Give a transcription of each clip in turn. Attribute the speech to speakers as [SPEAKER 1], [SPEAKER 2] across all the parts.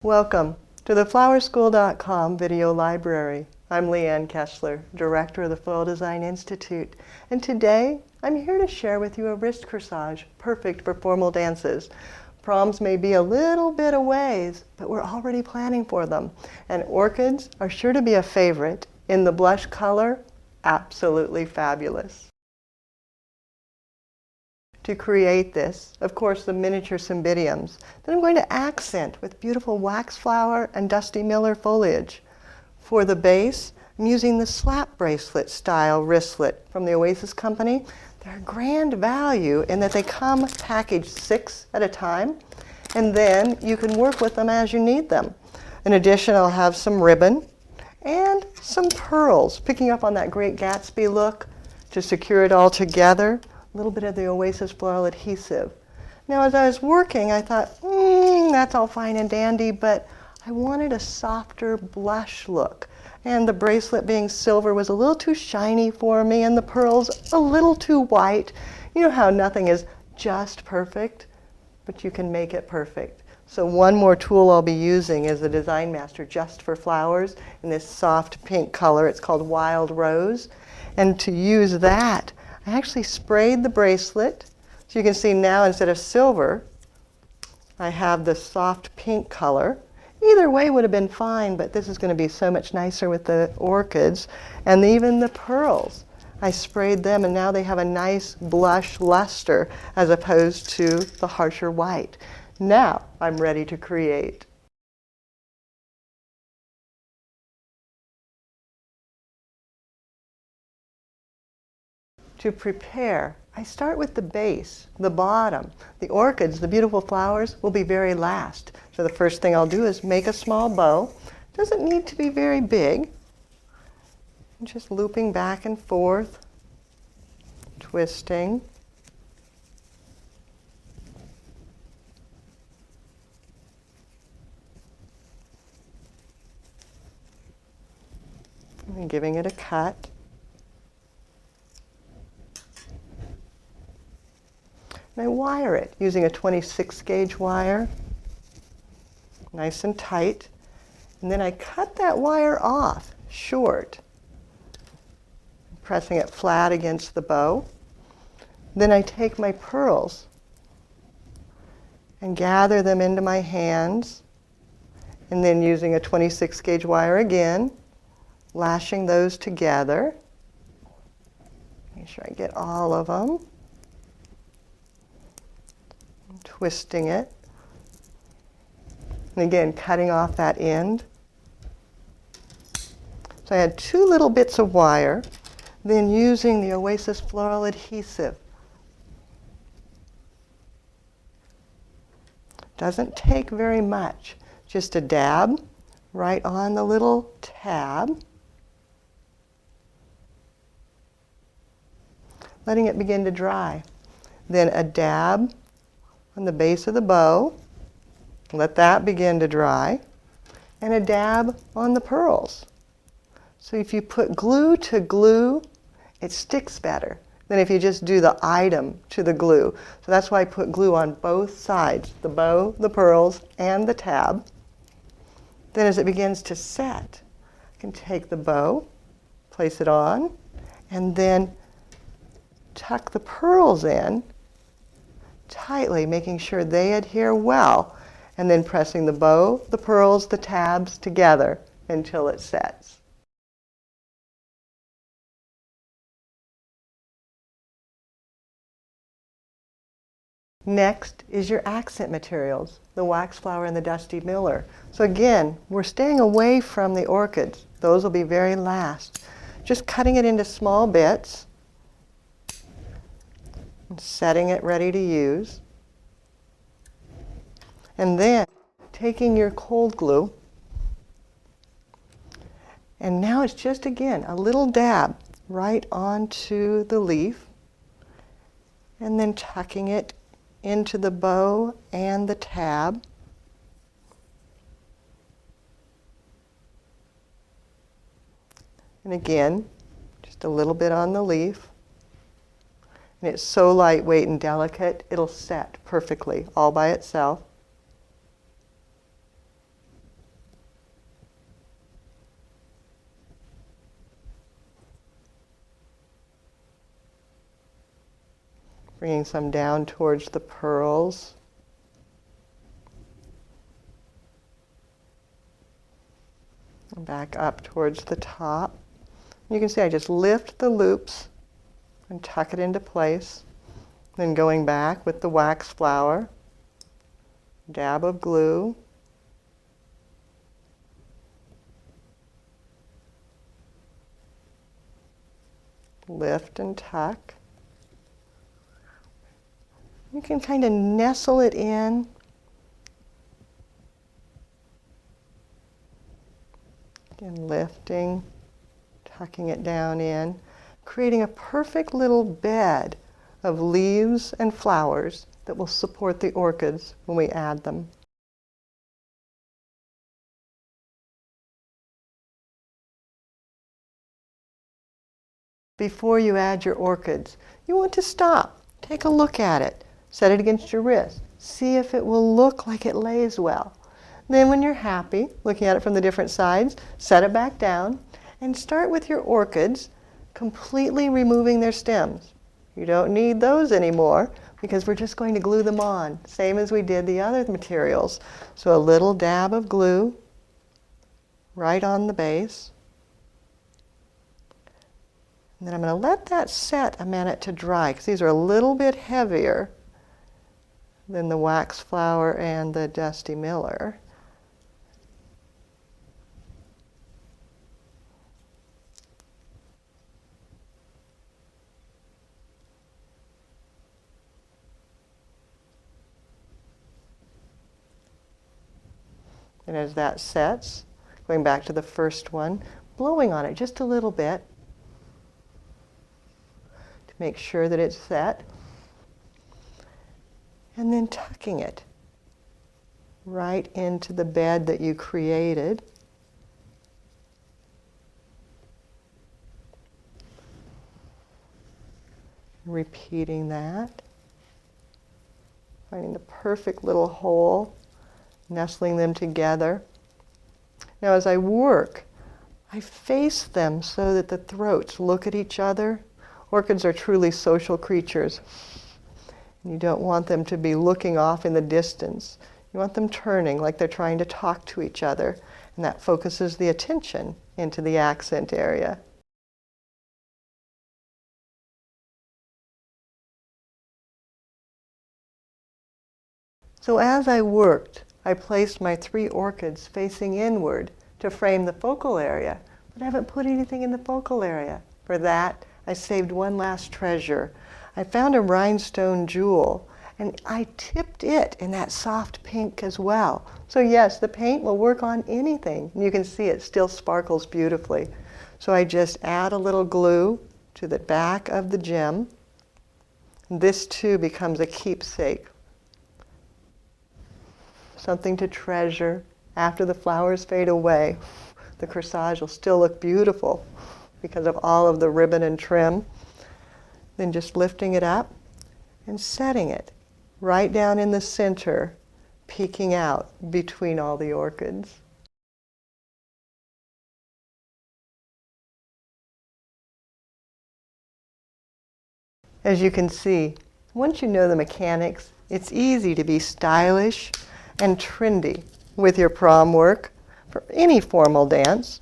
[SPEAKER 1] Welcome to the flowerschool.com video library. I'm Leanne Kessler, Director of the Floral Design Institute, and today I'm here to share with you a wrist corsage perfect for formal dances. Proms may be a little bit a ways, but we're already planning for them. And orchids are sure to be a favorite. In the blush color, absolutely fabulous. To create this, of course, the miniature cymbidiums. Then I'm going to accent with beautiful waxflower and dusty miller foliage. For the base, I'm using the slap bracelet style wristlet from the Oasis Company. They're a grand value in that they come packaged 6 at a time, and then you can work with them as you need them. In addition, I'll have some ribbon and some pearls, picking up on that great Gatsby look to secure it all together. A little bit of the Oasis floral adhesive. Now, as I was working, I thought, that's all fine and dandy, but I wanted a softer blush look. And the bracelet being silver was a little too shiny for me, and the pearls a little too white. You know how nothing is just perfect, but you can make it perfect. So one more tool I'll be using is the Design Master Just for Flowers in this soft pink color. It's called Wild Rose. And to use that, I actually sprayed the bracelet. So you can see now instead of silver, I have the soft pink color. Either way would have been fine, but this is going to be so much nicer with the orchids. And even the pearls, I sprayed them, and now they have a nice blush luster as opposed to the harsher white. Now I'm ready to create. To prepare, I start with the base, the bottom. The orchids, the beautiful flowers, will be very last. So the first thing I'll do is make a small bow. Doesn't need to be very big. I'm just looping back and forth, twisting. And giving it a cut. And I wire it using a 26 gauge wire, nice and tight. And then I cut that wire off short, pressing it flat against the bow. Then I take my pearls and gather them into my hands, and then using a 26 gauge wire again, lashing those together. Make sure I get all of them. Twisting it, and again cutting off that end. So I had 2 little bits of wire, then using the Oasis floral adhesive. Doesn't take very much, just a dab right on the little tab, letting it begin to dry. Then a dab on the base of the bow, let that begin to dry, and a dab on the pearls. So if you put glue to glue, it sticks better than if you just do the item to the glue. So that's why I put glue on both sides, the bow, the pearls, and the tab. Then as it begins to set, I can take the bow, place it on, and then tuck the pearls in tightly, making sure they adhere well, and then pressing the bow, the pearls, the tabs together until it sets. Next is your accent materials, the waxflower and the dusty miller. So again, we're staying away from the orchids. Those will be very last. Just cutting it into small bits, setting it ready to use, and then taking your cold glue, and now it's just again a little dab right onto the leaf, and then tucking it into the bow and the tab. And again, just a little bit on the leaf. And it's so lightweight and delicate, it'll set perfectly all by itself. Bringing some down towards the pearls. And back up towards the top. You can see I just lift the loops and tuck it into place. Then going back with the wax flower, dab of glue, lift and tuck. You can kind of nestle it in. Again, lifting, tucking it down in, creating a perfect little bed of leaves and flowers that will support the orchids when we add them. Before you add your orchids, you want to stop, take a look at it, set it against your wrist, see if it will look like it lays well. Then when you're happy, looking at it from the different sides, set it back down and start with your orchids, completely removing their stems. You don't need those anymore because we're just going to glue them on, same as we did the other materials. So a little dab of glue right on the base. And then I'm going to let that set a minute to dry because these are a little bit heavier than the wax flower and the Dusty Miller. And as that sets, going back to the first one, blowing on it just a little bit to make sure that it's set, and then tucking it right into the bed that you created. Repeating that, finding the perfect little hole, nestling them together. Now as I work, I face them so that the throats look at each other. Orchids are truly social creatures. And you don't want them to be looking off in the distance. You want them turning like they're trying to talk to each other. And that focuses the attention into the accent area. So as I worked, I placed my 3 orchids facing inward to frame the focal area, but I haven't put anything in the focal area. For that, I saved one last treasure. I found a rhinestone jewel, and I tipped it in that soft pink as well. So yes, the paint will work on anything. You can see it still sparkles beautifully. So I just add a little glue to the back of the gem. This too becomes a keepsake. Something to treasure. After the flowers fade away, the corsage will still look beautiful because of all of the ribbon and trim. Then just lifting it up and setting it right down in the center, peeking out between all the orchids. As you can see, once you know the mechanics, it's easy to be stylish and trendy with your prom work for any formal dance.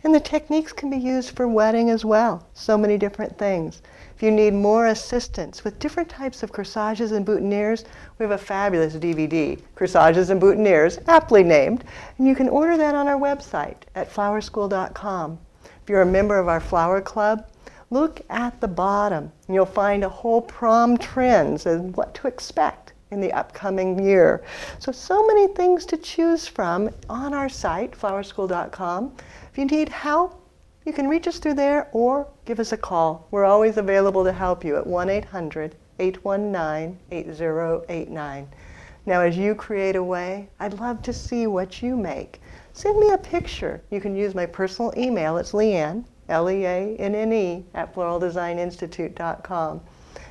[SPEAKER 1] And the techniques can be used for wedding as well. So many different things. If you need more assistance with different types of corsages and boutonnieres, we have a fabulous DVD, Corsages and Boutonnieres, aptly named, and you can order that on our website at flowerschool.com. If you're a member of our flower club, look at the bottom and you'll find a whole prom trends and what to expect in the upcoming year. So many things to choose from on our site, flowerschool.com. If you need help, you can reach us through there or give us a call. We're always available to help you at 1-800-819-8089. Now as you create away, I'd love to see what you make. Send me a picture. You can use my personal email. It's Leanne, Leanne, at floraldesigninstitute.com.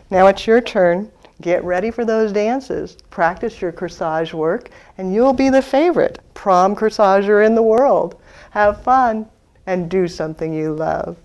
[SPEAKER 1] Now it's your turn. Get ready for those dances. Practice your corsage work, and you'll be the favorite prom corsager in the world. Have fun and do something you love.